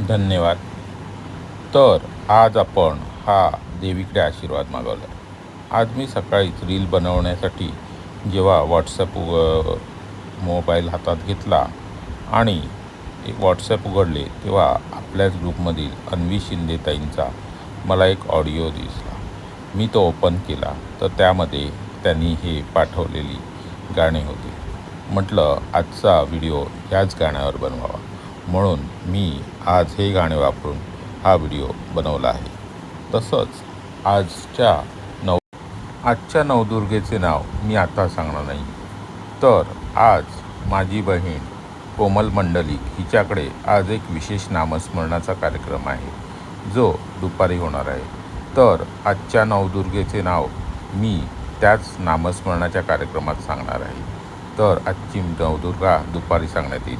धन्यवाद. तर आज आपण हा देवीकडे आशीर्वाद मागवला. आज मी सकाळीच रील बनवण्यासाठी जेव्हा मोबाईल हातात घेतला आणि एक व्हॉट्सॲप उघडले, तेव्हा आपल्याच ग्रुपमधील अन्वी शिंदेताईंचा मला एक ऑडिओ दिसला. मी तो ओपन केला तर त्यामध्ये त्यांनी हे पाठवलेली गाणे होते. म्हटलं आजचा व्हिडिओ ह्याच गाण्यावर बनवावा, म्हणून मी आज हे गाणे वापरून हा व्हिडिओ बनवला आहे. तसंच आजच्या नवदुर्गेचे नाव मी आता सांगणार नाही. तर आज माझी बहीण कोमल मंडलिक हिच्याकडे आज एक विशेष नामस्मरणाचा कार्यक्रम आहे, जो दुपारी होणार आहे. तर आजच्या नवदुर्गेचे नाव मी त्याच नामस्मरणाच्या कार्यक्रमात सांगणार आहे. तर आजची नवदुर्गा दुपारी सांगण्यात येईल.